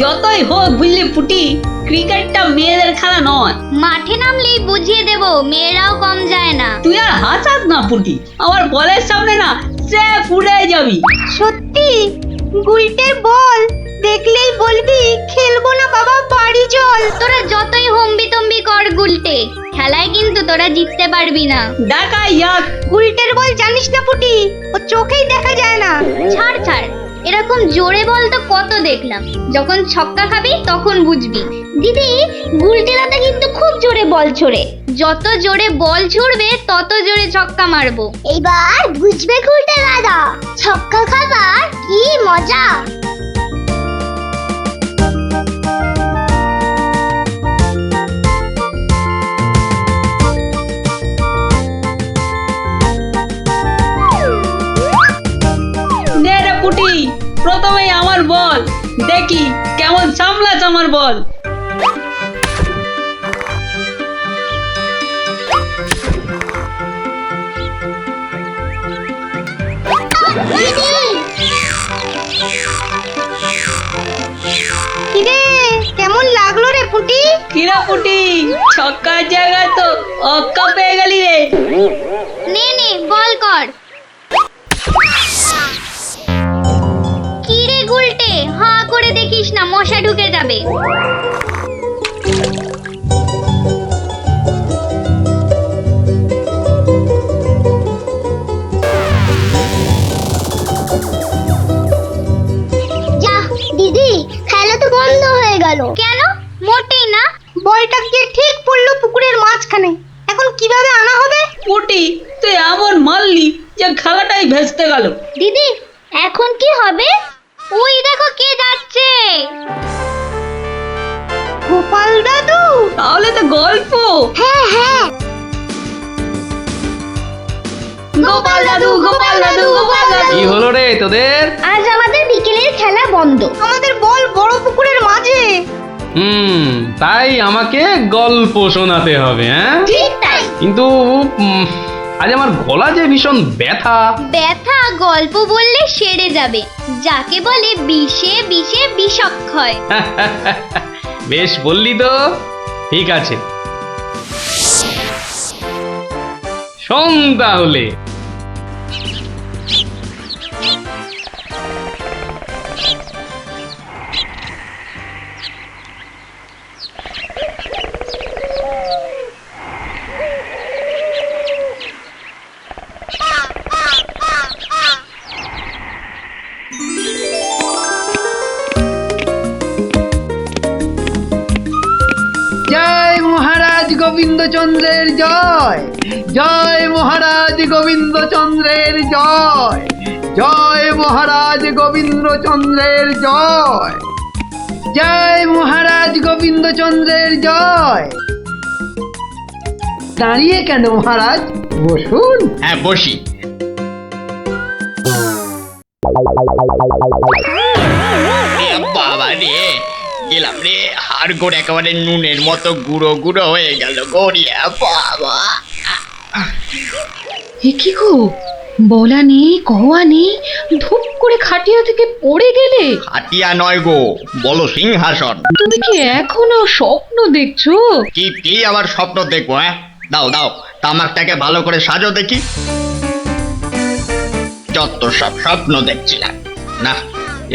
যতই হোক বুঝলি পুটি, ক্রিকেটটা মেয়েদের খেলা নয়। মাঠে নামলেই বুঝিয়ে দেব, মেয়েরাও কম যায় না। তুই আর হাসাস না পুটি, আমার বলের সামনে না সে উড়ে যাবি। সত্যি গুলটের বল দেখলেই বলবি খেলবো না বাবা, বাড়ি চল। তোরা যতই হম্বি তম্বি কর গুলটে, খেলায় কিন্তু তোরা জিততে পারবি না। দেখা যাক। গুলটের বল জানিস না পুটি, ও চোখেই দেখা যায় না। ছাড় ছাড়, এরকম জোরে বল তো কত দেখলাম, যখন ছক্কা খাবি তখন বুঝবি। দিদি, গুলটে দাদা কিন্তু খুব জোরে বল ছোড়ে, যত জোরে বল ছুড়বে তত জোরে ছক্কা মারবো। এইবার বুঝবে গুলটে দাদা, ছক্কা খাবার কি মজা। নে রে পুটি, প্রথমেই আমার বল, দেখি কেমন সামলাস আমার বল। কিরে কেমন লাগলো রে পুটি? কিরা পুটি, ছক্কার জায়গায় তো অক্কা পেয়ে গেলি রে। নে নে বল কর। কি রে গুলটে, হাঁ করে দেখিস না, মশা ঢুকে যাবে। যা দিদি, খেলা তো বন্ধ হয়ে গেল। কেন? মোটেই না। বলটা গিয়ে ঠিক পড়লো পুকুরের মাঝখানে, এখন কিভাবে আনা হবে? পুটি, তুই এমন মারলি যে খেলাটাই ভেস্তে গেল। দিদি, এখন কি হবে? ওই দেখো কে যাচ্ছে। গোপাল দাদু। তাহলে তো গল্প। হ্যাঁ হ্যাঁ, গোপাল দাদু, গোপাল দাদু, গোপাল দাদু। কি হলো রে তোদের? আজ আমাদের বিকেলের খেলা বন্ধ। আমাদের বল বড় পুকুরের মাঝে। তাই আমাকে গল্প শোনাতে হবে, হ্যাঁ? ঠিক তাই। কিন্তু আজ আমার গলা যে ভীষণ ব্যথা। ব্যথা গল্প বললে সেরে যাবে, যাকে বলে বিষে বিষে বিষক্ষয়। বেশ বললি তো, ঠিক আছে, শোন তাহলে। জয় মহারাজ গোবিন্দচন্দ্রের জয়, জয় মহারাজ গোবিন্দচন্দ্রের জয়, জয় মহারাজ গোবিন্দচন্দ্রের জয়, জয় মহারাজ গোবিন্দচন্দ্রের জয়। দাঁড়িয়ে কেন মহারাজ, বসুন। হ্যাঁ বসি। বাবা রে, গেলাম রে, হাড় গোড় একেবারে নুনের মতো গুঁড়ো গুঁড়ো হয়ে গেল গড়িয়া। বাবা, কি গো, বলা নেই কওয়া নেই, ধূপ করে খাটিয়া থেকে পড়ে গেলে। হাতিয়া নয় গো, বলো সিংহাসন। তুমি কি এখনো স্বপ্ন দেখছো? কি আবার স্বপ্ন দেখবো? হ্যাঁ, দাও দাও, তামাকটাকে ভালো করে সাজো দেখি। যত সব স্বপ্ন দেখছিলাম, না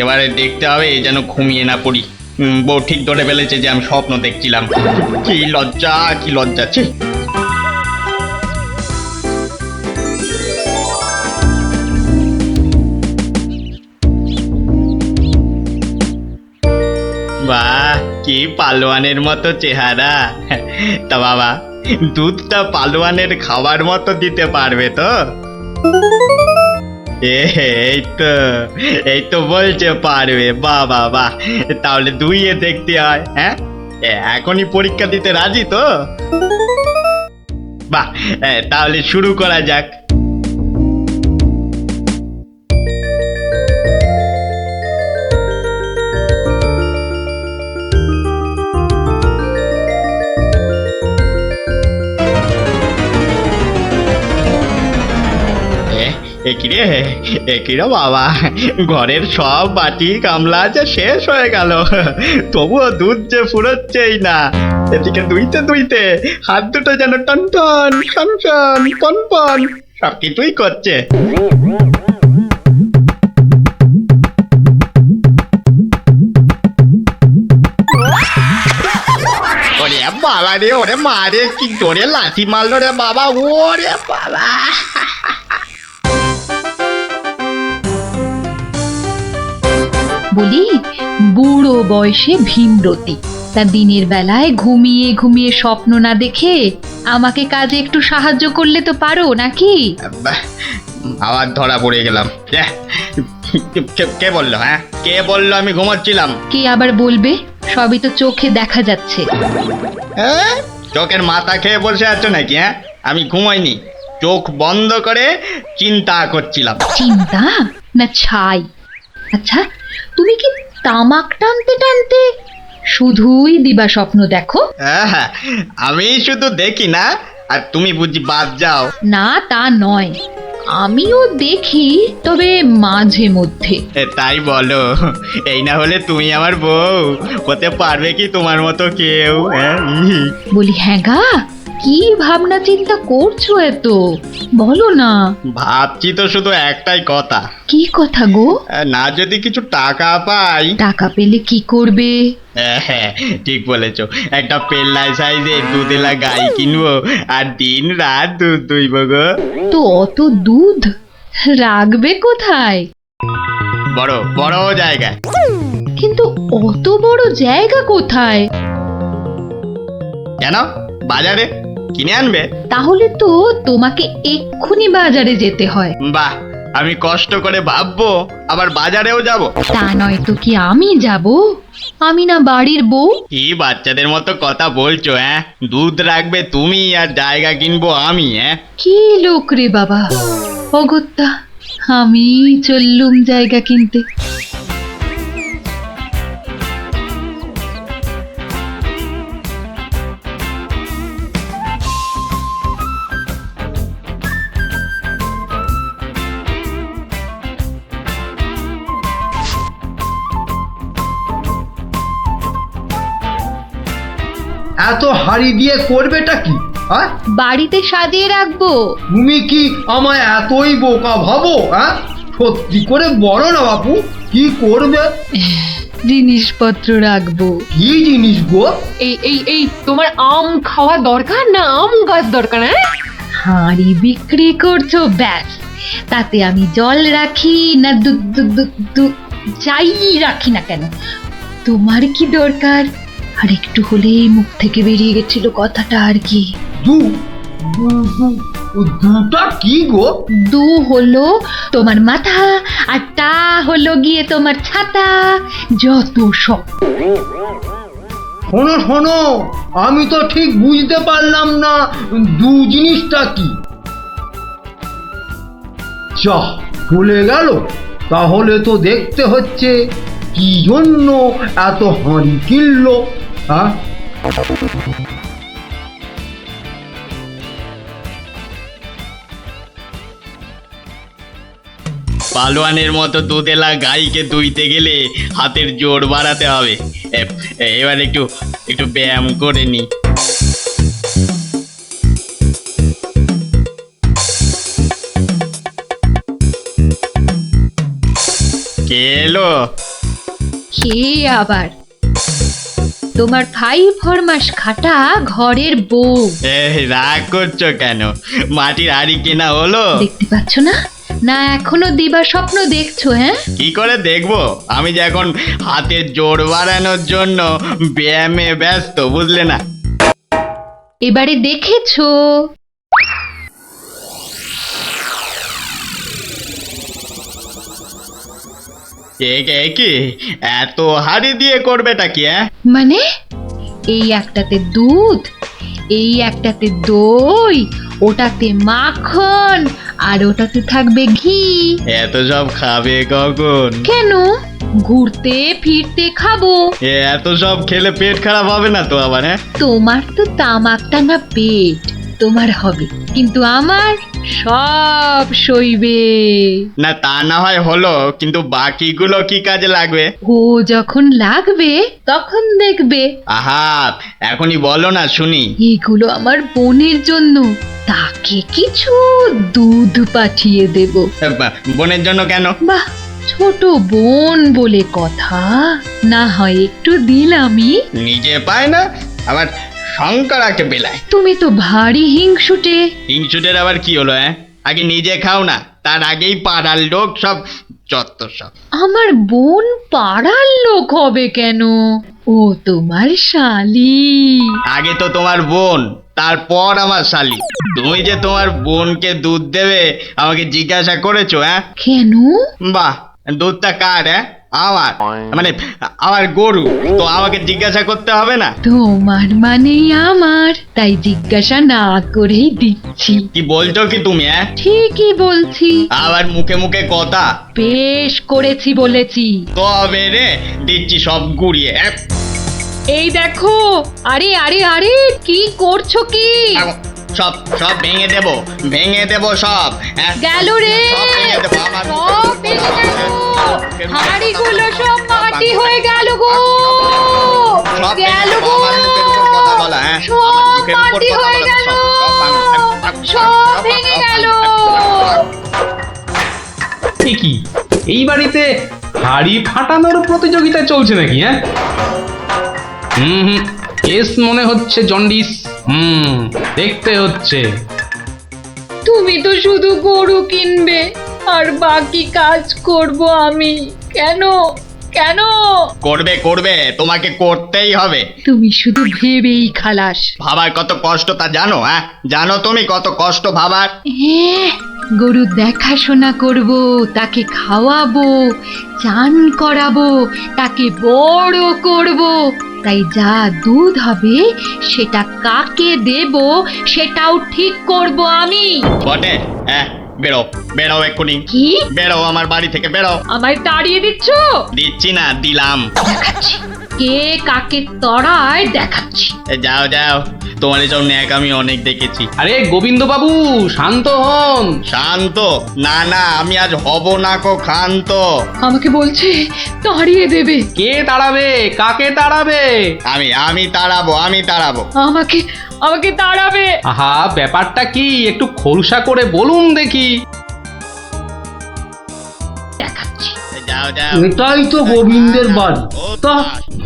এবারে দেখতে হবে যেন ঘুমিয়ে না পড়ি। বউ ঠিক ধরে ফেলেছে যে আমি স্বপ্ন দেখছিলাম। কি লজ্জা, কি লজ্জা। ছি। বাহ, কি পালোয়ানের মতো চেহারা। তা বাবা, দুধটা পালোয়ানের খাবার মতো দিতে পারবে তো? এই তো বলছে পারবে। বাহ বাহ বাহ, তাহলে দুইয়ে দেখতে হয়। হ্যাঁ, এখনই পরীক্ষা দিতে রাজি তো? বাহ, তাহলে শুরু করা যাক। একিরে বাবা, ঘরের সব বাটি গামলা যে শেষ হয়ে গেল, তবুও দুধ যে ফুরোচ্ছেই না। এদিকে দুইতে দুইতে হাত দুটো যেন টন টন টন টন পন পন সব কিছুই করছে। ওরে বাবা রে, ওরে মা রে, কি জোরে লাথি মারলো রে বাবা, ওরে বাবা। বলি, বুড়ো বয়সে ভীমরতি, তা দিনের বেলায় ঘুমিয়ে ঘুমিয়ে স্বপ্ন না দেখে আমাকে কাজে একটু সাহায্য করলে তো পারো নাকি? বাহ, আবার ধরা পড়ে গেলাম। কে বললো? হ্যাঁ, কে বললো আমি ঘুমাচ্ছিলাম? কে আবার বলবে? সবই তো চোখে দেখা যাচ্ছে। হ্যাঁ, চোখের মাথা খেয়ে বসে আছো নাকি? হ্যাঁ, আমি ঘুমাইনি, চোখ বন্ধ করে চিন্তা করছিলাম। চিন্তা না ছাই? আচ্ছা, তুমি কি তামাক টানতে টানতে শুধুই দিবা স্বপ্ন দেখো? হ্যাঁ, আমি শুধু দেখি না, আর তুমি বুঝি বাদ যাও? না, তা নয়, আমিও দেখি, তবে মাঝে মধ্যে। তাই বলো? এই না হলে তুমি আমার বউ হতে পারবে কি তোমার মতো কেউ? হ্যাঁ, বলি, হ্যাঁ গা, কি ভাবনা চিন্তা করছো এত? বলো না। ভাবছি তো শুধু একটাই কথা। কি কথা গো? না যদি কিছু টাকা পাই। টাকা পেলে কি করবে? হ্যাঁ, ঠিক বলেছো, একটা পেল্লাই সাইজের দুধেলা গাই কিনবো আর দিন রাত দুধ দুইব গো। তো অত দুধ রাখবে কোথায়? বড় বড় জায়গায়। কিন্তু অত বড় জায়গা কোথায়? কেন? বাজারে কিনে আনবে? তাহলে তো তোমাকে এক্ষুনি বাজারে যেতে হয়। বাহ, আমি কষ্ট করে ভাববো আবার বাজারেও যাব? তা নয় তো কি আমি যাব? আমি না বাড়ির বউ? কি বাচ্চাদের মতো কথা বলছো? হ্যাঁ, দুধ রাখবে তুমি আর জায়গা কিনবো আমি? হ্যাঁ, কি লোক রে বাবা, অগত্যা আমি চললুম জায়গা কিনতে। এত হাড়ি দিয়ে করবেটা কি? হ্যাঁ, বাড়িতে সাজিয়ে রাখবো। তুমি কি আমায় এতই বোকা ভাবো? হ্যাঁ, সত্যি করে বলো না বাপু, কি করবে? জিনিসপত্র রাখবো। কি জিনিস গো? এই তোমার আম খাওয়া দরকার না আম গাছ দরকার? হ্যাঁ, হাঁড়ি বিক্রি করছো, ব্যাস। তাতে আমি জল রাখি না দুধ দুধ দুধ দুধ যাই রাখি না কেন, তোমার কি দরকার? আর একটু হলেই মুখ থেকে বেরিয়ে গেছিল কথাটা আর কি। দুটা কি গো? দু হলো তোমার মাথা, আর টা হলো গিয়ে তোমার ছাতা, যত সব। শোনো শোনো, আমি তো ঠিক বুঝতে পারলাম না দু জিনিসটা কি। যা চলে গেল, তাহলে তো দেখতে হচ্ছে কি জন্য এত হাঁড়ি কিনলো। হ্যাঁ, পালোয়ানের মতো দুধেলা গাইকে দুইতে গেলে হাতের জোর বাড়াতে হবে। এবার একটু একটু ব্যায়াম করে নি। কে এলো? কে আবার? তোমার 5 ফরমাস খাটা ঘরের বউ। রাগ করছো কেন? মাটির হাড়ি কেনা হলো? দেখতে পাচ্ছ না? না এখনো দিবা স্বপ্ন দেখছো? হ্যাঁ, কি করে দেখবো? আমি যে এখন হাতের জোর বাড়ানোর জন্য ব্যায়ামে ব্যস্ত, বুঝলে না? এবারে দেখেছো? কি এত হাড়ি দিয়ে করবেটা কি? মানে এই একটাতে দুধ, এই একটাতে দই, ওটাতে মাখন, আর ওটাতে থাকবে ঘি। এত সব খাবে কখন? কেন? ঘুরতে ফিরতে খাবো। এত সব খেলে পেট খারাপ হবে না তো আবার? হ্যাঁ, তোমার তো তামাক টানা পেট, তোমার হবে, কিন্তু আমার সব সইবে। না তা না হয় হলো, কিন্তু বাকিগুলো কি কাজে লাগবে? ও যখন লাগবে তখন দেখবে। আহা, এখনই বলো না শুনি। এগুলো আমার বোনের জন্য, তাকে কিছু দুধ পাঠিয়ে দেব। বোনের জন্য কেন? বাহ, ছোট বোন বলে কথা, না হয় একটু দিলামই। নিজে পায় না, আবার শঙ্করাকে বেলায়। তুমি তো ভারী হিংসুটে। হিংসুটের আবার কি হলো? আগে নিজে খাও না, তার আগেই পাড়ার লোক সব যত সব। আমার বোন পাড়ার লোক হবে কেন? ও তোমার শালি। আগে তো তোমার বোন, তারপর আমার শালি। তুমি যে তোমার বোনকে দুধ দেবে আমাকে জিজ্ঞাসা করেছো? কেন? বাহ, দুধটা কার? আমার, মানে আমার গরু, তো আমাকে জিজ্ঞাসা করতে হবে না? তোমার মানেই আমার, তাই জিজ্ঞাসা না করেই দিচ্ছি। কি বলছো কি তুমি? ঠিকই বলছি। আবার মুখে মুখে কথা। বেশ করেছি বলেছি। তবে রে দিচ্ছি সব গুড়িয়ে। এই দেখো, আরে আরে আরে, কি করছো কি? সব সব ভেঙে দেবো, ভেঙে দেবো সব। গেল রে, সব ভেঙে দেবো, আমার সব ভেঙে গেল। হাঁড়িগুলো সব মাটি হয়ে গেল গো, সব গেল গো, আমার মুখের উপর কথা বলা। সব মাটি হয়ে গেল, সব ভেঙে গেল। কি এই বাড়িতে হাড়ি ফাটানোর প্রতিযোগিতা চলছে নাকি? হুম, কেস মনে হচ্ছে জন্ডিস। দেখতে হচ্ছে। তুমি তো শুধু গরু কিনবে আর বাকি কাজ করব আমি। কেন কেন? করবে করবে, তোমাকে করতেই হবে। তুমি শুধু ভেবেই খালাস। ভাবার কত কষ্ট তা জানো? জানো তুমি কত কষ্ট ভাবার? গরু দেখাশোনা করব, তাকে খাওয়াবো, চান করাবো, তাকে বড় করব, তাই যা দুধ হবে সেটা কাকে দেব সেটাও ঠিক করব আমি। বটে? বেরো বেরো এক্ষুনি। কি? বেরো আমার বাড়ি থেকে, বেরো। আমায় তাড়িয়ে দিচ্ছ? দিচ্ছি না, দিলাম। দেখাচ্ছি কে কাকে তড়ায়, দেখাচ্ছি। যাও যাও, তোমার এসব ন্যাক আমি অনেক দেখেছি। আরে গোবিন্দ বাবু, শান্ত হন। শান্ত? না না, আমি আজ হব না কো ক্ষান্ত। আমাকে বলছে তাড়িয়ে দেবে। কে তাড়াবে? কাকে তাড়াবে? আমি তাড়াবো, আমি তাড়াবো। আমাকে আমাকে তাড়াবে। আহা, ব্যাপারটা কি একটু খোলসা করে বলুন দেখি। দেখাচ্ছি। যাও যাও। এটাই তো গোবিন্দের বাড়ি। তা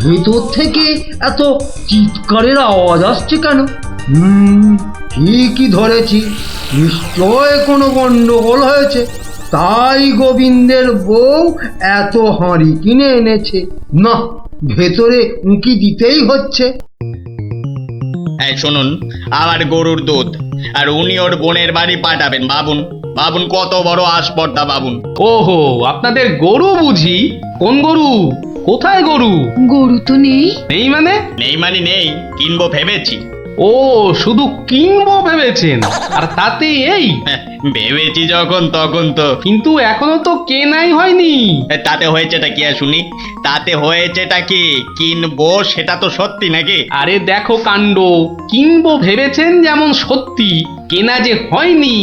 ভেতর থেকে এত চিৎকারের আওয়াজ আসছে কেন? ঠিকই ধরেছি, নিশ্চয় কোনো গন্ডগোল হয়েছে, তাই গোবিন্দের বউ এত হাঁড়ি কিনে এনেছে। না, ভেতরে উঁকি দিতেই হচ্ছে। এই শুনুন, আমার গরুর দুধ, আর উনি ওর বোনের বাড়ি পাঠাবেন। ভাবুন ভাবুন, কত বড় আসপর্দা ভাবুন। ওহো, আপনাদের গরু বুঝি? কোন গরু? কোথায় গরু? গরু তো নেই। নেই মানে? নেই মানে নেই, কিনবো ভেবেছি। ও, শুধু কিনবো ভেবেছেন? আর তাতে এই? ভেবেছি যখন তখন তো। কিন্তু এখনো তো কেনাই হয়নি। তাতে হয়েছেটা কি শুনি? তাতে হয়েছেটা কি? কিনবো সেটা তো সত্যি নাকি? আরে দেখো কাণ্ড, কিনবো ভেবেছেন যেমন সত্যি, কেনা যে হয়নি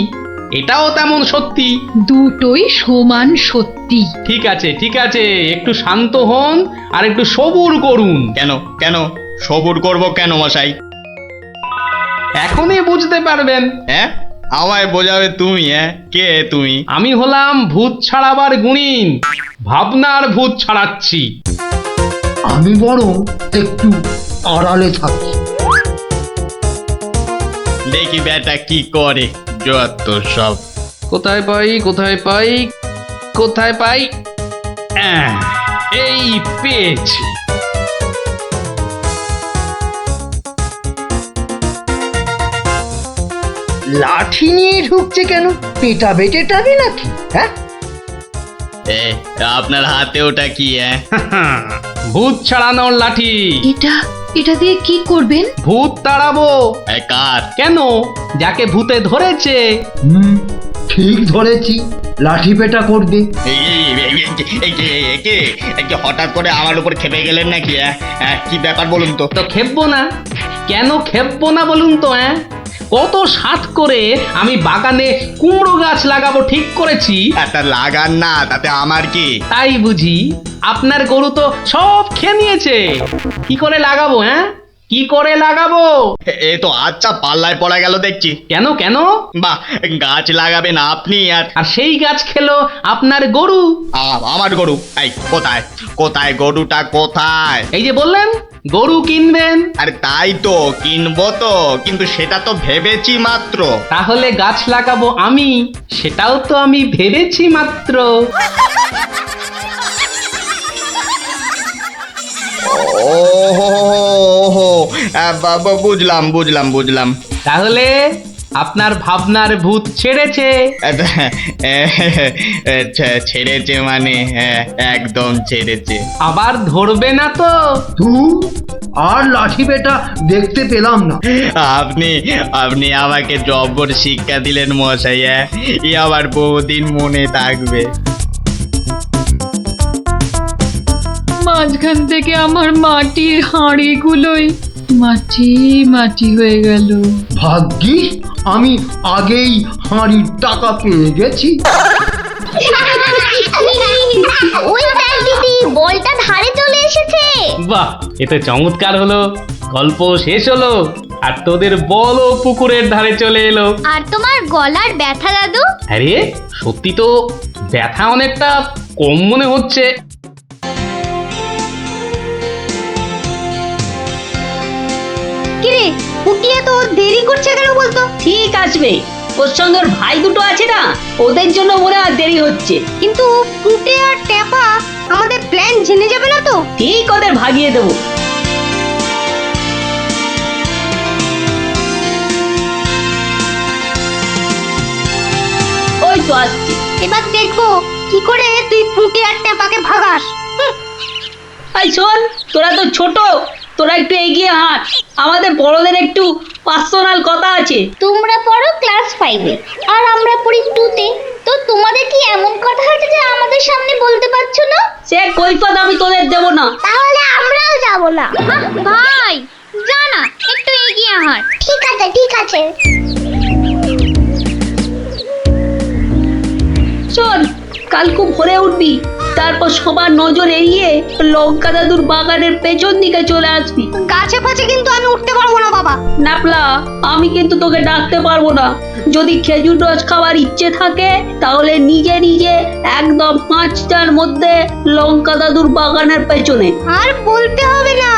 এটাও তেমন সত্যি। দুটোই সমান সত্যি। ঠিক আছে ঠিক আছে, একটু শান্ত হন আর একটু সবুর করুন। কেন কেন সবুর করব কেন মশাই? এখনই বুঝতে পারবেন। আমায় বোঝাবে তুমি? কে তুমি? আমি হলাম ভূত ছাড়াবার গুণিন, ভাবনার ভূত ছাড়াচ্ছি। আমি বরং একটু আড়ালে থাকি। দেখি বেটা কি করে, যত সব। কোথায় পাই কোথায় পাই কোথায় পাই? এই পেয়েছি। লাঠি নিয়ে ঢুকছে কেন? পেটাবে টেটাবে নাকি? আপনার হাতে ওটা কি? ভূত ছাড়ানোর লাঠি। এটা দিয়ে কি করবেন? ভূত তাড়াবো। কার? কেন? যাকে ভূতে ধরেছে। ঠিক ধরেছি, লাঠি পেটা করবে। হঠাৎ করে আমার উপর খেপে গেলেন নাকি? কি ব্যাপার বলুন তো? তো খেপবো না? কেন খেপবো না বলুন তো? কত সাত করে আমি বাগানে কুমড়ো গাছ লাগাবো ঠিক করেছি। একটা লাগান না, তাতে আমার কি? তাই বুঝি আপনার গরু তো সব খেয়ে নিয়েছে। কি করে লাগাবো? হ্যাঁ, কি করে লাগাবো? এ তো আচ্ছা পাল্লায় পড়া গেল দেখছি। কেন কেন? বাহ, গাছ লাগাবেন আপনি আর আর সেই গাছ খেলো আপনার গরু। আমার গরু? এই কোথায় কোথায় গরুটা কোথায়? এই যে বললেন গরু কিনবেন। আরে তাই তো কিনবো তো, কিন্তু সেটা তো ভেবেছি মাত্র। তাহলে গাছ লাগাবো আমি, সেটাও তো আমি ভেবেছি মাত্র। ওহো, বুঝলাম বুঝলাম বুঝলাম। তাহলে আপনার ভাবনার ভূত ছেড়েছে। ছেড়েছে মানে? হ্যাঁ, একদম ছেড়েছে। আবার ধরবে না তো? তুই আর লাঠি বেটা দেখতে পেলাম না। আপনি আপনি আমাকে জব্বর শিক্ষা দিলেন মশাই। এ আবার বহুদিন মনে থাকবে। মাঝখান থেকে আমার মাটির হাঁড়িগুলোই মাটি মাটি হয়ে গেল। ভাগ্যিস আমি আগেই হাঁড়ির টাকা পেয়ে গেছি। ওই দেখ দিদি, বলটা ধারে চলে এসেছে। বাহ, এ তো চমৎকার হলো। গল্প শেষ হলো আর তোদের বলও পুকুরের ধারে চলে এলো। আর তোমার গলার ব্যথা দাদু? আরে সত্যি তো ব্যথা অনেকটা কম মনে হচ্ছে। কিরে পুটিয়ে তো দেরি করছে কেন বলতো? ঠিক আসবে, ওর সঙ্গে ওর ভাই দুটো আছে না, ওদের জন্য মনে হয় দেরি হচ্ছে। কিন্তু পুটে আর টেপা আমাদের প্ল্যান জেনে যাবে না তো? ঠিক ওদের ভাগিয়ে দেবো। ওই তো আসছে। এবার দেখবো কি করে তুই পুটে আর টেপাকে ভাগাস। এই শোন, তোরা তো ছোট, তোরা একটু এগিয়ে হাঁট, আমাদের বড়দের একটু পার্সোনাল কথা আছে। তোমরা পড়ো ক্লাস 5-এ আর আমরা পড়ি 2-তে। তো তোমাদের কি এমন কথা আছে যে আমাদের সামনে বলতে পারছো না? সে কৈফত আমি তোদের দেবো না। তাহলে আমরাও যাব না। ভাই যা না, একটু এগিয়ে হাঁট। ঠিক আছে ঠিক আছে। শোন, কাল খুব ভোরে উঠবি, তারপর সবার নজর এড়িয়ে লঙ্কা দাদুর বাগানের পেছন দিকে চলে আসবি। গাছে ফাছে কিন্তু আমি উঠতে পারবো না বাবা। নাপলা, আমি কিন্তু তোকে ডাকতে পারবো না। যদি খেজুর রস খাওয়ার ইচ্ছে থাকে তাহলে নিজে নিজে একদম 5টার মধ্যে লঙ্কা দাদুর বাগানের পেছনে। আর বলতে হবে না।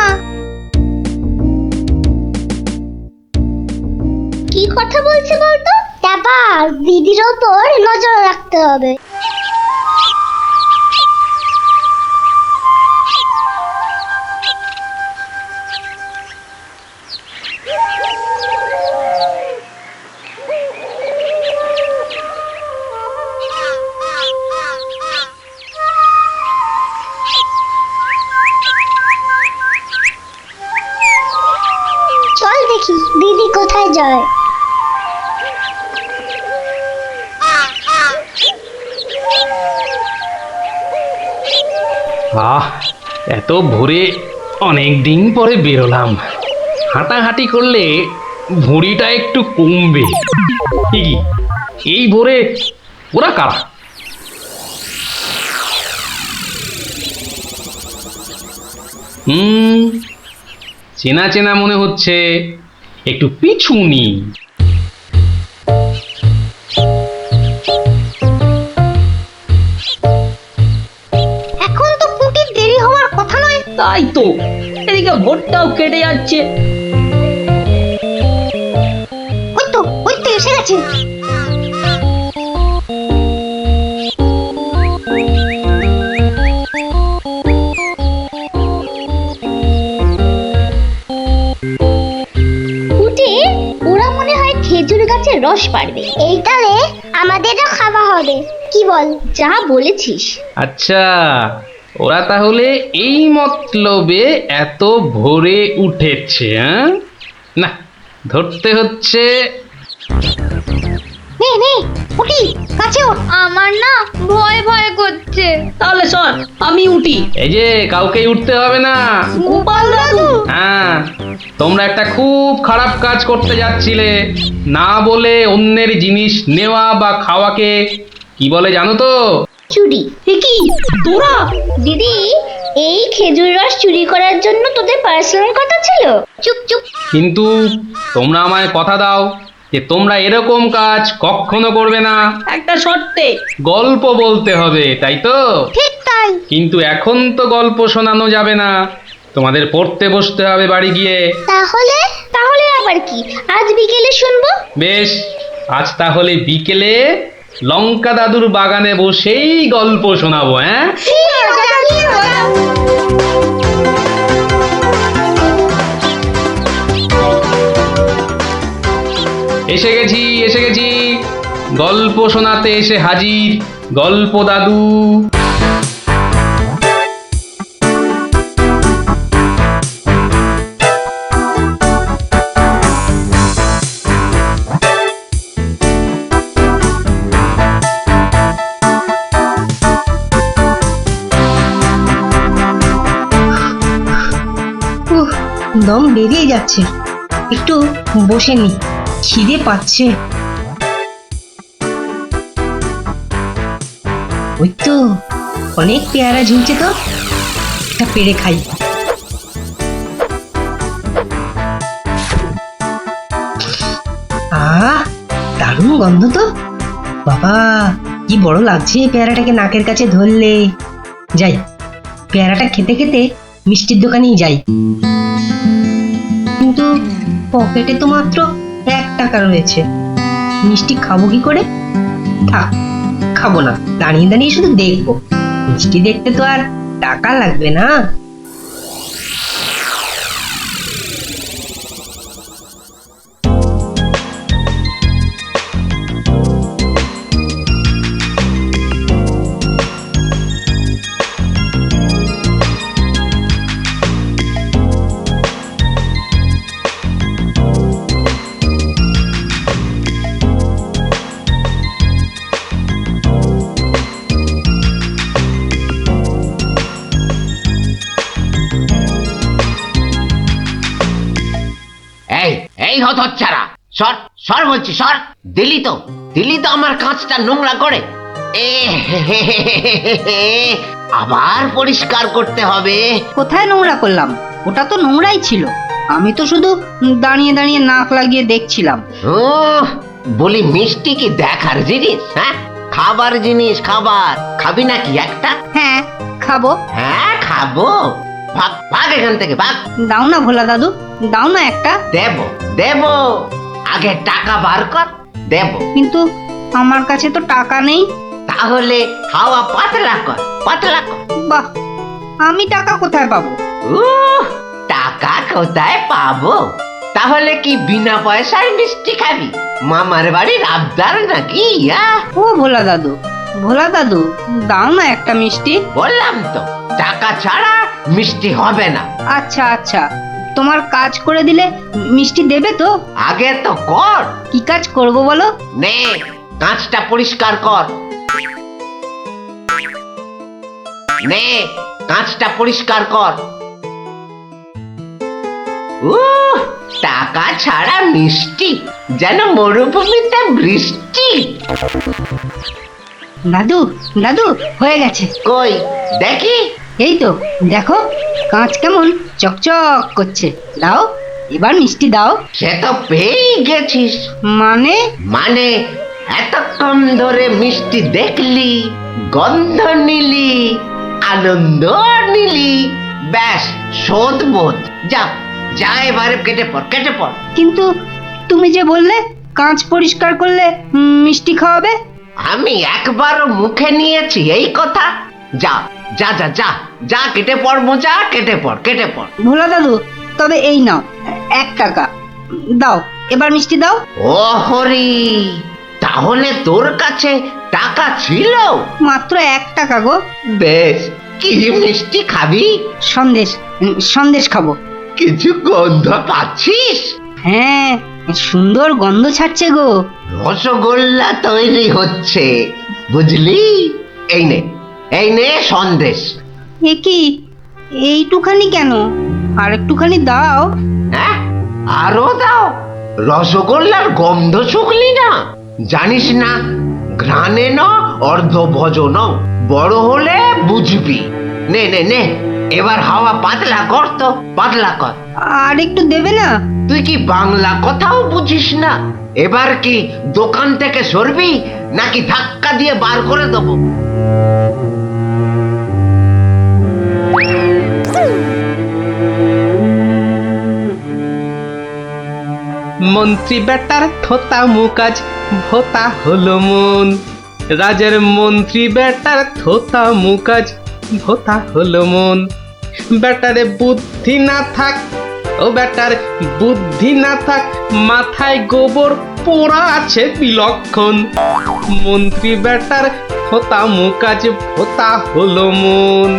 কি কথা বলছে বলতো? টাপা, দিদির ওপর নজর রাখতে হবে। চল দেখি দিদি কোথায় যায়। এত ভোরে অনেক দিন পরে বেরোলাম। হাঁটাহাঁটি করলে ভুঁড়িটা একটু কমবে। কি এই ভোরে ওরা কারা? চেনা চেনা মনে হচ্ছে, একটু পিছু নি। এখন তো পুটির দেরি হওয়ার কথা নয়। তাই তো, এদিকে ভোটটাও কেটে যাচ্ছে। ওই তো এসে গেছে। ওরা মনে হয় খেজুর গাছের রস পাড়বে। এইটারে আমাদেরও খাওয়া হবে। কি বল? যা বলেছিস। আচ্ছা, ওরা তাহলে এই মতলবে এত ভোরে উঠেছে। হ্যাঁ, না ধরতে হচ্ছে। নে নে উঠি, কাছে ওঠ। আমার না ভয় ভয় করছে। তাহলে শোন, আমি উঠি। এই যে কাউকেই উঠতে হবে না। গোপাল দাদু, হ্যাঁ, তোমরা একটা খুব খারাপ কাজ করতে যাচ্ছিলে। না বলে অন্যের জিনিস নেওয়া বা খাওয়াকে কি বলে জানো তো? চুরি। এ কি তোরা? দিদি, এই খেজুর রস চুরি করার জন্য তোদের পার্সোনাল কথা ছিল? চুপ চুপ। কিন্তু তোমরা আমায় কথা দাও যে তোমরা এরকম কাজ কখনো করবে না। একটা শর্তে। গল্প বলতে হবে, তাই তো? ঠিক তাই। কিন্তু এখন তো গল্প শোনানো যাবে না, তোমাদের পড়তে বসতে হবে বাড়ি গিয়ে। তাহলে তাহলে আবার কি? আজ বিকেলে শুনবো। বেশ, আজ তাহলে বিকেলে লঙ্কা দাদুর বাগানে বসেই গল্প শোনাবো। হ্যাঁ, এসে গেছি এসে গেছি, গল্প শোনাতে এসে হাজির গল্প দাদু। দম বেরিয়ে যাচ্ছে, একটু বসে নি, খিদে পাচ্ছে। ওই তো অনেক পেয়ারা ঝুলছে, তো একটা পেড়ে খাই। আহ, দারুণ গন্ধ তো। বাবা, কি বড় লাগছে পেয়ারাটাকে নাকের কাছে ধরলে। যাই, পেয়ারাটা খেতে খেতে মিষ্টির দোকানেই যাই। কিন্তু পকেটে তো মাত্র 1 টাকা রয়েছে, মিষ্টি খাবো কি করে? থাক, খাবো না, দাঁড়িয়ে দাঁড়িয়ে শুধু দেখবো। মিষ্টি দেখতে তো আর টাকা লাগবে না। এই এই হতচ্ছাড়া, সর সর বলছি, সর। দিলি তো আমার কাঁচটা নোংরা করে। এ আবার পরিষ্কার করতে হবে। কোথায় নোংরা করলাম? ওটা তো নোংরাই ছিল। আমি তো শুধু দাঁড়িয়ে দাঁড়িয়ে নাক লাগিয়ে দেখছিলাম। বলি, মিষ্টি কি দেখার জিনিস? হ্যাঁ, খাবার জিনিস। খাবার খাবি নাকি একটা? হ্যাঁ, খাবো। হ্যাঁ, খাবো। ভাগ ভাগ এখান থেকে, ভাগ। দাও না ভোলা দাদু, দাও না একটা। দেব দেব, আগে টাকা বার কর, দেব। কিন্তু আমার কাছে তো টাকা নেই। তাহলে হাওয়া পাতলা কর, পাতলা কর। বাহ, আমি টাকা কোথায় পাবো? টাকা কোথায় পাবো? তাহলে কি বিনা পয়সায় মিষ্টি খাবি? মামার বাড়ির আবদার নাকি? ও ভোলা দাদু, ভোলা দাদু, দাও না একটা মিষ্টি। বললাম তো, টাকা ছাড়া মিষ্টি হবে না। আচ্ছা আচ্ছা, তোমার কাজ করে দিলে মিষ্টি দেবে তো? আগে তো কর। কি কাজ করব বলো? নে, কাঁচটা পরিষ্কার কর। নে, কাঁচটা পরিষ্কার কর। টাকা ছাড়া মিষ্টি যেন মরুভূমিতে বৃষ্টি। দাদু দাদু, হয়ে গেছে। কই দেখি? এই তো দেখো, কাঁচ কেমন চকচক করছে। দাও, এবার মিষ্টি দাও। সে তো পেয়েই গেছিস। মানে? মানে এতক্ষণ ধরে মিষ্টি দেখলি, গন্ধ নিলি, আনন্দ নিলি, ব্যাস শোধ বোধ। যা যা, এবারে কেটে পড়, কেটে পড়। কিন্তু তুমি যে বললে কাঁচ পরিষ্কার করলে মিষ্টি খাওয়াবে। আমি একবারও মুখে নিয়েছি এই কথা? যা যা যা যা যা, কেটে পড় মোজা, কেটে পড়, কেটে পড়। ভোলা দাদু, তবে এই নাও 1 টাকা দাও, এবার মিষ্টি দাও। ও হরি, তাহলে তোর কাছে টাকা ছিল? মাত্র 1 টাকা গো। বেশ, কি মিষ্টি খাবি? সন্দেশ, সন্দেশ খাবো। কিছু গন্ধ পাচ্ছিস? হ্যাঁ, সুন্দর গন্ধ ছাড়ছে গো। রসগোল্লা তৈরি হচ্ছে, বুঝলি? এই নে সন্দেশ। এ কি, এইটুখানি কেন? আর একটুখানি দাও। হ্যাঁ, আরো দাও। রসগোল্লার গন্ধ শুকলি না? জানিস না, ঘ্রাণে ন অর্ধ ভজন, বড় হলে বুঝবি। নে নে নে, এবার হাওয়া পাতলা কর তো, পাতলা কর। আর একটু দেবে না? তুই কি বাংলা কথাও বুঝিস না? এবার কি দোকান থেকে সরবি নাকি ধাক্কা দিয়ে বার করে দেবো? মন্ত্রী বেটার থোতা মুকাজ ভোতা হলো মন, রাজার মন্ত্রী বেটার থোতা মুকাজ ভোতা হলো মন। বেটারে বুদ্ধি না থাক, ও বেটার বুদ্ধি না থাক, মাথায় গোবর পোড়া আছে বিলক্ষণ। মন্ত্রী বেটার থোতা মুকাজ ভোতা হলো মন।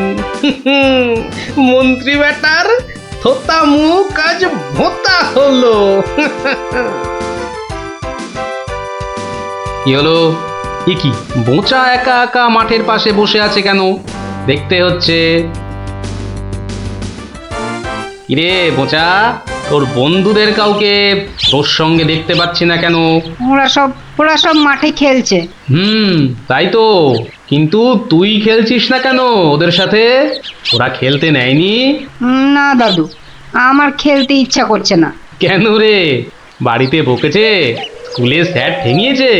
মন্ত্রী বেটার থোতা মুকাজ ভোতা হলো। কি হলো? এ কি, বোঁচা একা একা মাঠের পাশে বসে আছে কেন? দেখতে হচ্ছে। কিরে বোঁচা, তোর বন্ধুদের কাউকে তোর সঙ্গে দেখতে পাচ্ছি না কেন? ওরা সব মাঠে খেলছে। তাই তো, কিন্তু তুই খেলছিস না কেন ওদের সাথে? ওরা খেলতে নেয়নি? না দাদু, আমার খেলতে ইচ্ছা করছে না। কেন রে, বাড়িতে বকেছে? স্কুলে স্যার ঠেঙিয়েছে?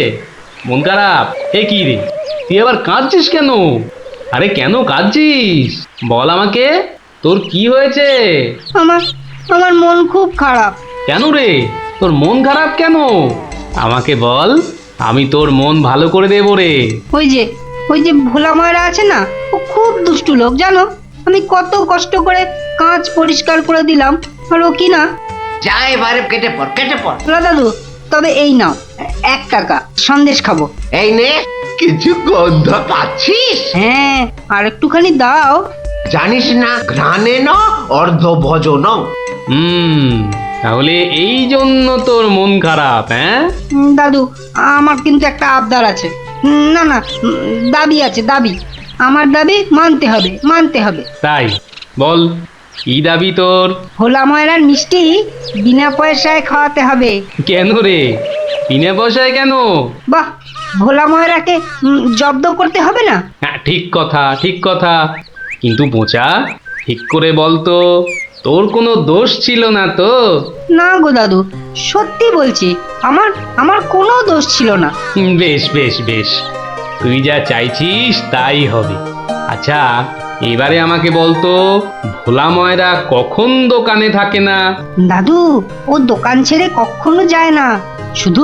মন খারাপ? এ কি রে, তুই আবার কাঁদছিস কেন? আরে কেন কাঁদছিস বল আমাকে, তোর কি হয়েছে? আমার মন খুব খারাপ। কেন রে, তোর মন খারাপ কেন? আমাকে বল, আমি তোর মন ভালো করে দেবো রে। ওই যে ভোলা ময়রা আছে না, ও খুব দুষ্টু লোক জানো। আমি কত কষ্ট করে কাঁচ পরিষ্কার করে দিলাম, আর ও কি না। যা এবারে কেটে পড়, কেটে পড়। দাদু, তবে এই নাও 1 টাকা, সন্দেশ খাবো। এই নে, কিছু গন্ধ পাচ্ছিস? হ্যাঁ, আর একটুখানি দাও। জানিস না, ঘ্রাণে ন অর্ধ ভজন। তাহলে এই জন্য তোর মন খারাপ? হ্যাঁ দাদু, আমার কিন্তু একটা আবদার আছে। না, দাবি আছে, দাবি। আমার দাবি মানতে হবে। তাই বল, কি দাবি তোর? ভোলা ময়রার মিষ্টি বিনা পয়সায় খাওয়াতে হবে। কেন রে, বিনা পয়সায় কেন? বাহ, ভোলা ময়রাকে জব্দ করতে হবে না? হ্যাঁ, ঠিক কথা। কিন্তু বোঁচা, ঠিক করে বলতো, তোর কোনো দোষ ছিল না তো? না গো দাদু, সত্যি বলছি, আমার কোনো দোষ ছিল না। বেশ, তুই যা চাইছিস তাই হবে। আচ্ছা, এবারে আমাকে বলতো, ভোলা ময়রা কখন দোকানে থাকে না? দাদু, ও দোকান ছেড়ে কখনো যায় না। শুধু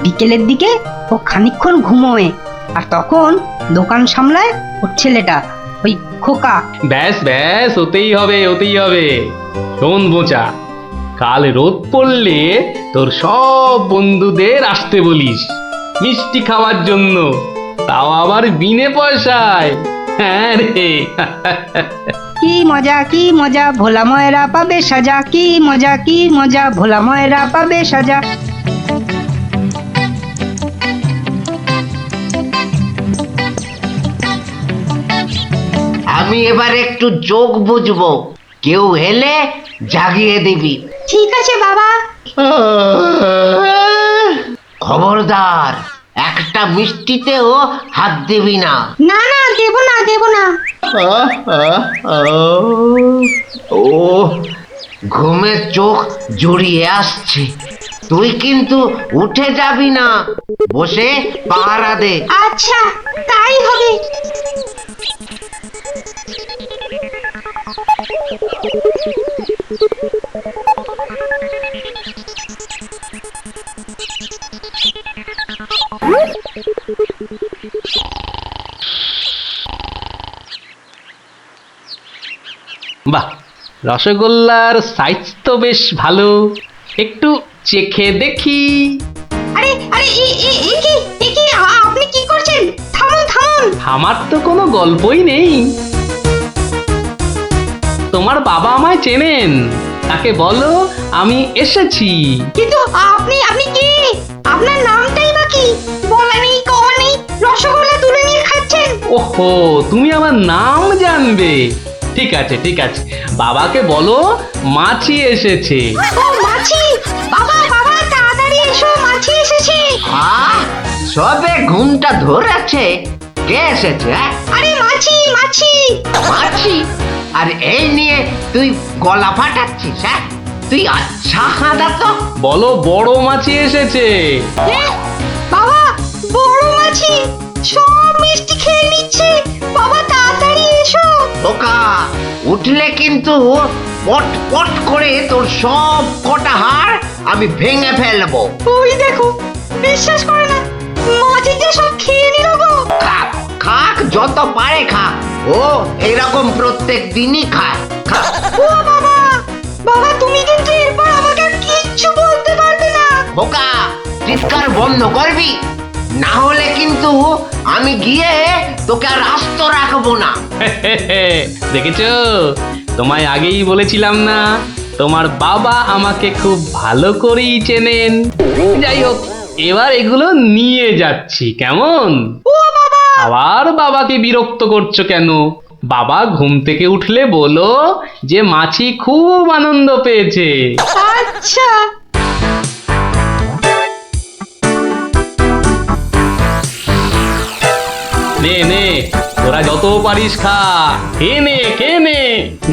বিকেলের দিকে ও খানিকক্ষণ ঘুমোয়, আর তখন দোকান সামলায় ওর ছেলেটা, ওই খোকা। ব্যাস, ওতেই হবে। শোন বোঁচা, কাল রোদ পড়লে তোর সব বন্ধুদের আসতে বলিস মিষ্টি খাওয়ার জন্য, তাও আবার বিনে পয়সায়। হ্যাঁ রে। কি মজা, ভোলা ময়রা পাবে সাজা। কি মজা, ভোলা ময়রা পাবে সাজা। আমি এবার একটু যোগ বুঝবো, কেউ এলে জাগিয়ে দিবি। ঠিক আছে বাবা। খবরদার, একটা মিষ্টিতেও হাত দিবি না। না, দেব না। ও, ঘুমে চোখ জড়িয়ে আসছে। তুই কিন্তু উঠে যাবি না, বসে পাহারা দে। আচ্ছা, তাই হবে। বাহ, রসগোল্লার সাইজ তো বেশ ভালো, একটু চেখে দেখি। আরে আপনি কি করছেন? থামুন। আমার তো কোনো গল্পই নেই। তোমার বাবা আমায় চেনেন, তাকে বলো আমি এসেছি। কিন্তু আপনি আপনি কি? আপনার নামটাই বা কি? বলা নেই কওয়া নেই, রসগোল্লা তুলে নিয়ে খাচ্ছেন। ওহো, তুমি আমার নাম জানবে? ঠিক আছে ঠিক আছে, বাবাকে বলো মাছি এসেছে। ও মাছি! বাবা বাবা তাড়াতাড়ি এসো, মাছি এসেছে। সবে ঘুমটা ধরেছে, কে এসেছে? আরে মাছি মাছি! মাছি? আর এই নিয়ে তুই গলা ফাটাচ্ছিস? হ্যাঁ, তুই আচ্ছা হাঁদা তো। বলো বড় মাছি এসেছে। বাবা বড় মাছি সব মিষ্টি খেয়ে নিচ্ছে। বাবা তাড়াতাড়ি এসো। ওকা উঠলে কিন্তু পট পট করে তোর সব কটা হাড় আমি ভেঙে ফেলবো। ওই দেখো, বিশ্বাস করে না, মাছি যে সব খেয়ে নিল গো। খাক খাক, যত পারে খাক। ও এরকম প্রত্যেক দিনই খায়। খাক। ও বাবা বাবা, তুমি কিন্তু এরপর আমাকে কিচ্ছু বলতে পারবে না। বোকা, চিৎকার বন্ধ করবি, না হলে কিন্তু আমি গিয়ে তোকে আর আস্ত রাখবো না। দেখেছো, তোমায় আগেই বলেছিলাম না, তোমার বাবা আমাকে খুব ভালো করেই চেনেন। যাই হোক, এবার এগুলো নিয়ে যাচ্ছি, কেমন? আবার বাবাকে বিরক্ত করছো কেন? বাবা ঘুম থেকে উঠলে বলো যে মাছি খুব আনন্দ পেয়েছে। আচ্ছা। নে নে, তোরা যত পারিস খা, খেয়ে নে খেয়ে নে।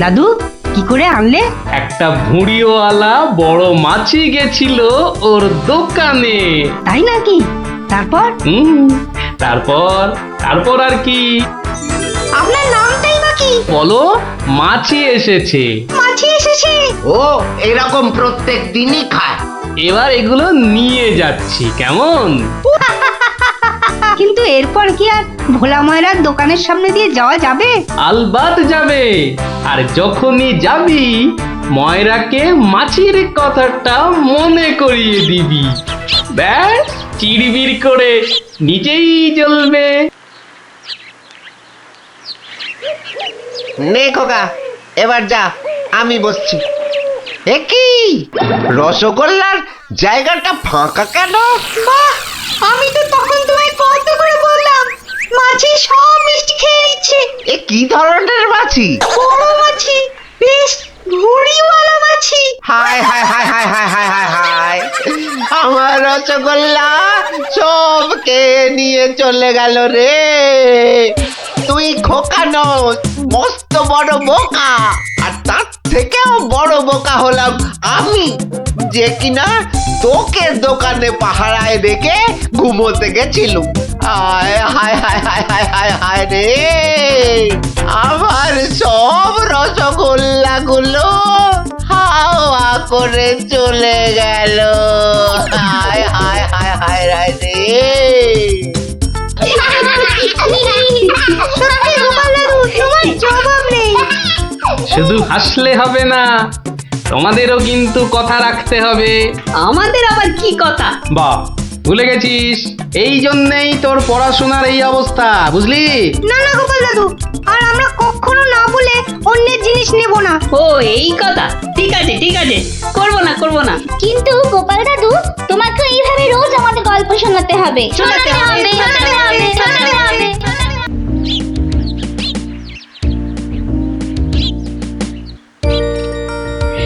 দাদু কি করে আনলে? একটা ভুঁড়িওয়ালা বড় মাছি গেছিল ওর দোকানে। তাই নাকি? তারপর? তারপর তারপর আর কি? আপনার নামটাই বা কি? বলো মাছি এসেছে। মাছি এসেছে। ও এরকম প্রত্যেক দিনই খায়। এবার এগুলো নিয়ে যাচ্ছি, কেমন? কিন্তু এরপর কি আর ভোলা ময়রার দোকানের সামনে দিয়ে যাওয়া যাবে? আলবাত যাবে। আর যখনই যাবি, ময়রাকে মাছির কথাটা মনে করিয়ে দিবি। ব্যাস, চিড়বিড় করে নিজেই জ্বলবে। নে খোকা, এবার যা, আমি বসছি। এ কি রসগোল্লার জায়গাটা ফাঁকা কেন? বাহ, আমি তো তখন তোমায় কত করে বললাম, মাছি সব মিষ্টি খেয়ে নিচ্ছে। এ কি ধরনের মাছি? বড় মাছি, বেশ ভুঁড়িওয়ালা মাছি। হায় হায় হায় হায় হায় হায় হায় হায়, আমার রসগোল্লা সব খেয়ে নিয়ে চলে গেল রে। তুই খোকা নস, মস্ত বড় বোকা। আর তার থেকেও বড় বোকা হলাম আমি, যে কিনা তোকে দোকানে পাহারায় রেখে ঘুমোতে গেছিলুম। হায় হায় হায় হায় হায় হায় হায় রে, আমার সব রসগোল্লা গুলো হাওয়া করে চলে গেল। হায় হায় হায় হায় হায় রে। সত্যি গোপাল দাদু, তোমার জবাব নেই। শুধু হাসলে হবে না, তোমাদেরও কিন্তু কথা রাখতে হবে। আমাদের আবার কি কথা? বাহ, ভুলে গেছিস? এই জন্যেই তোর পড়াশোনার এই অবস্থা, বুঝলি? না না গোপাল দাদু, আর আমরা কখনো না বলে অন্যের জিনিস নেব না। ও এই কথা, ঠিক আছে ঠিক আছে, করবো না করবো না। কিন্তু গোপাল দাদু, তোমাকে এইভাবে রোজ আমাদের গল্প শোনাতে হবে। শোনাতে হবে, শোনাতে হবে, শোনাতে হবে।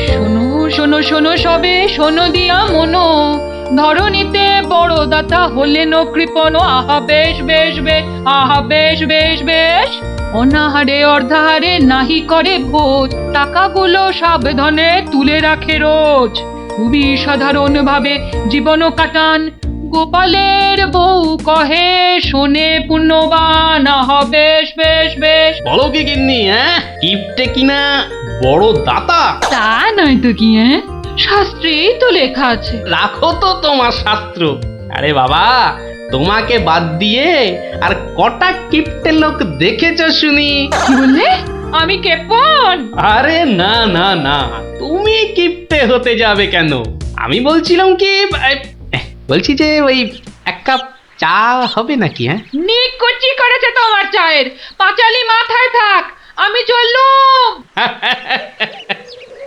শোনো শোনো শোনো সবে, শোনো দিয়া মনো, ধরণীতে বড় দাতা হলেন কৃপণ। আহা বেশ বেশ বেশ, আহা বেশ বেশ বেশ, অনাহারে অর্ধাহারে নাহি করে ভোজ, টাকাগুলো সাবধানে তুলে রাখে রোজ। খুবই সাধারণ ভাবে জীবন কাটান, গোপালের বউ কহে শোনে পুণ্যবান। আহা বেশ বেশ বেশ। বলো কি গিন্নি, হ্যাঁ? কিপটে কিনা বড় দাতা? তা নয় তো কি, হ্যাঁ, শাস্ত্রেই তো লেখা আছে। রাখো তো তোমার শাস্ত্র। আরে বাবা, তোমাকে বাদ দিয়ে আর কটা কিপটে লোক দেখেছো শুনি? কি বললে? আমি কেপন? আরে না না না, তুমি কিপটে হতে যাবে কেন? আমি বলছিলাম কি, বলছি যে ওই এক কাপ চা হবে নাকি? হ্যাঁ, নিকুচি করেছে তোমার চায়ের, পাঁচালি মাথায় থাক, আমি চললুম।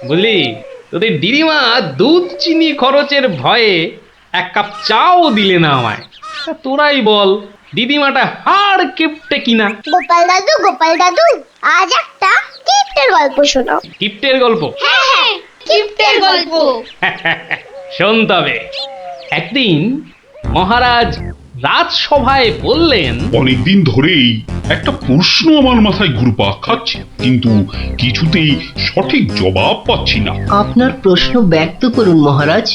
বুঝলি, তোদের দিদিমা দুধ চিনি খরচের ভয়ে এক কাপ চাও দিলে না আমায়। তা তোরাই বল, দিদিমাটা হাড় কিপটে কিনা? গোপাল দাদু আজ একটা কিপ্টের গল্প শোনাও। কিপ্টের গল্প? হ্যাঁ, কিপ্টের গল্প। শোন তবে। একদিন মহারাজ রাজসভায় বললেন, অনেকদিন ধরেই একটা প্রশ্ন আমার মাথায় ঘুরপাক খাচ্ছে, কিন্তু কিছুতেই সঠিক জবাব পাচ্ছি না। আপনার প্রশ্ন ব্যক্ত করুন মহারাজ,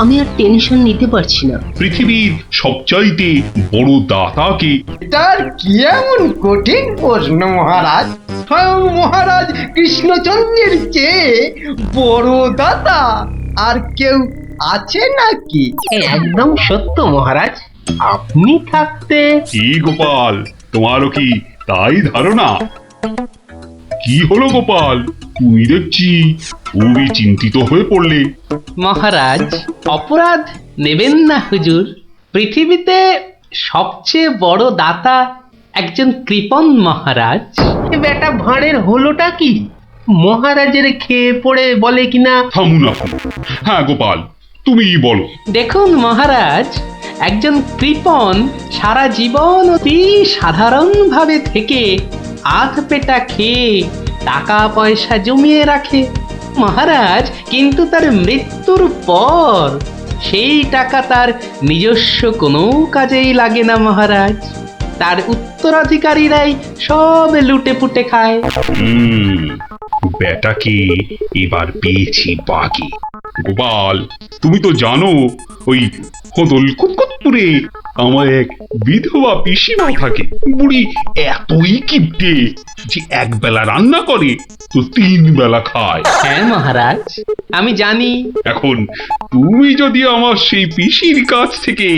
আমি আর টেনশন নিতে পারছি না। পৃথিবীর সবচাইতে বড় দাতাকে? এটার কি এমন কঠিন প্রশ্ন মহারাজ? স্বয়ং মহারাজ কৃষ্ণচন্দ্রের চেয়ে বড় দাতা আর কেউ আছে নাকি? একদম সত্য মহারাজ, আপনি থাকতে। কি গোপাল, তোমারও কি তাই ধারণা? কি হলো গোপাল, তুমি দেখছি খুবই চিন্তিত হয়ে পড়লে। মহারাজ অপরাধ নেবেন না হুজুর, পৃথিবীতে সবচেয়ে বড় দাতা একজন কৃপণ মহারাজ। বেটা ভাঁড়ের হলোটা কি? মহারাজের খেয়ে পড়ে বলে কিনা। থামুন আপনি। হ্যাঁ গোপাল, তুমি বলো। দেখুন মহারাজ, একজন কৃপণ সারা জীবন অতি সাধারণভাবে থেকে আধ পেটা খেয়ে টাকা পয়সা জমিয়ে রাখে মহারাজ, কিন্তু তার মৃত্যুর পর সেই টাকা তার নিজস্ব কোনো কাজেই লাগে না মহারাজ। তার উত্তরাধিকারীরাই সব লুটে পুটে খায়। বেটাকে এবার পেয়েছি বাগে। গোপাল, তুমি তো জানো ওই হদল কুতকুতপুরে আমার এক বিধবা পিসিমা থাকে। বুড়ি এতই কিপটে যে এক বেলা রান্না করে তো 3 বেলা খায়। হ্যাঁ মহারাজ, আমি জানি। এখন তুমি যদি আমার সেই পিসির কাছ থেকে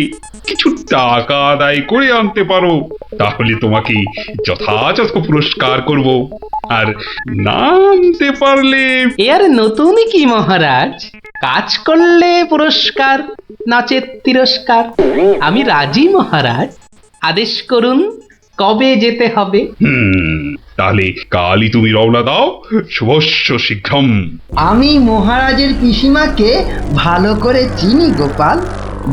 কিছু টাকা আদায় করে আনতে পারো, তাহলে তোমাকে যথাযথ পুরস্কার করব। আর না আনতে পারলে এর নতুন কি মহারাজ, কাজ করলে পুরস্কার, নাচের তিরস্কার। আমি রাজি মহারাজ, আদেশ করুন কবে যেতে হবে। তাহলে কালই তুমি রওনা দাও, শুভস্য শীঘ্রম। আমি মহারাজের পিসিমাকে ভালো করে চিনি গোপাল,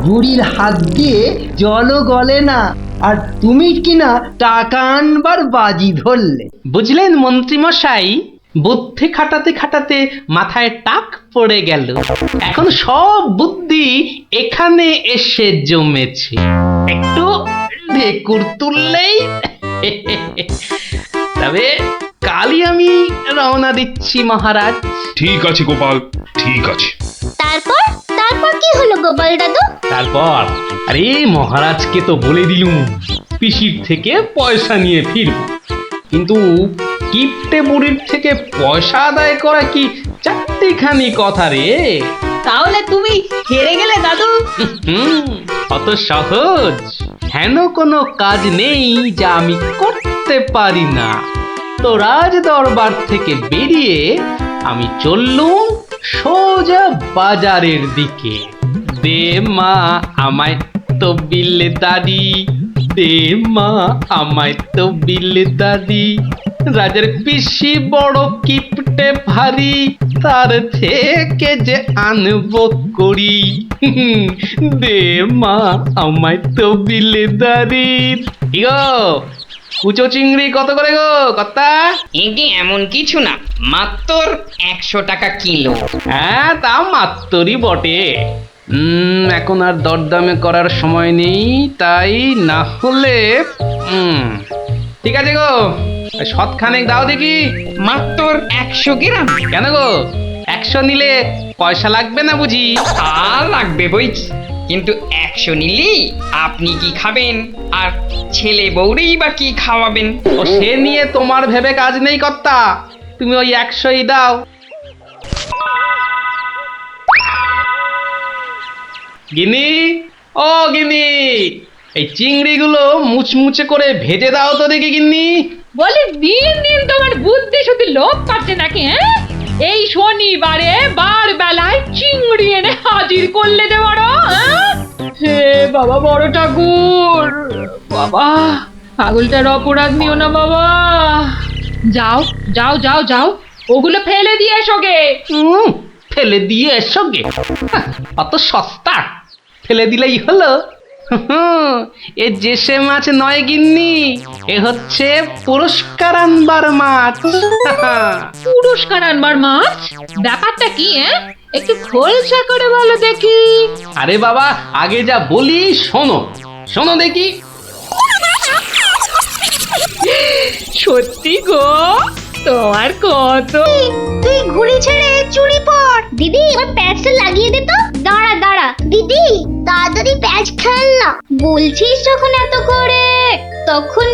বুড়ির হাত দিয়ে জলও গলে না, আর তুমি কিনা টাকা আনবার বাজি ধরলে। বুঝলেন মন্ত্রী মশাই, বুদ্ধি খাটাতে খাটাতে মাথায় টাক পড়ে গেল। এখন সব বুদ্ধি এখানে এসে জমেছে, একটু ঢেকুর তুললেই। তবে কালই আমি রওনা দিচ্ছি মহারাজ। ঠিক আছে গোপাল, ঠিক আছে। তারপর কি হলো গোপাল দাদু? তারপর আরে মহারাজকে তো বলে দিলুম পিসির থেকে পয়সা নিয়ে ফিরব, কিন্তু কিপ্টে বুড়ির থেকে পয়সা আদায় করা কি চারটিখানি কথা রে। তাহলে তুমি হেরে গেলে দাদু? অত সহজ হেন কোনো কাজ নেই যা আমি করতে পারি না। তো রাজ দরবার থেকে বেরিয়ে আমি চললুম সোজা বাজারের দিকে। দে মা আমায় তো বিলে দাদি, দে মা আমায় তো বিলে দাদি। রাজার পিসি বড় কিপটে ভারী, তার থেকে যে আনবো করি। দে মা আমায় তো বিলে দাদি। ইগো কুচো চিংড়ি কত করে গো কর্তা? এটি এমন কিছু না, মাত্র 100 টাকা কিলো। হ্যাঁ তা মাত্রই বটে। এখন আর দরদামে করার সময় নেই, তাই না হলে ঠিক আছে গো, শতখানেক দাও দেখি। মাত্র 100 গ্রাম? কেন গো, 100 নিলে পয়সা লাগবে না বুঝি? তা লাগবে বইছি, কিন্তু 100 নিলেই আপনি কি খাবেন আর ছেলে বউরেই বা কি খাওয়াবেন? ও সে নিয়ে তোমার ভেবে কাজ নেই কর্তা, তুমি ওই 100ই দাও। গিনি, ও গিনি, এই চিংড়িগুলো মুচমুচে করে ভেজে দাও তো দেখি গিন্নি। বলে দিন দিন তোমার বুদ্ধি শুধু লোভ পাচ্ছে নাকি? হ্যাঁ, এই শনিবারে বার বেলায় চিংড়ি এনে হাজির করলে যে বড়। হে বাবা বড় ঠাকুর, বাবা পাগলটার অপরাধ নিও না বাবা। যাও যাও যাও যাও, ওগুলো ফেলে দিয়ে এসো গে। ফেলে দিয়ে এসো গে, অত সস্তা? ফেলে দিলেই হলো। এ জেসে মাছ নয় গিন্নি, এ হচ্ছে পুরস্কার আনবার মাছ। পুরস্কার আনবার মাছ? ব্যাপারটা কি একটু খোলসা করে বলো দেখি। আরে বাবা, আগে যা বলি শোনো, শোনো দেখি। সত্যি গো, তোমার কত। তুই ঘুড়ি ছেড়ে চুরি পর। দিদি এবার প্যাচটা লাগিয়ে দে তো। দাঁড়া দাঁড়া। দিদি তাড়াতাড়ি প্যাচ খেল না। বলছিস যখন এত করে, তখন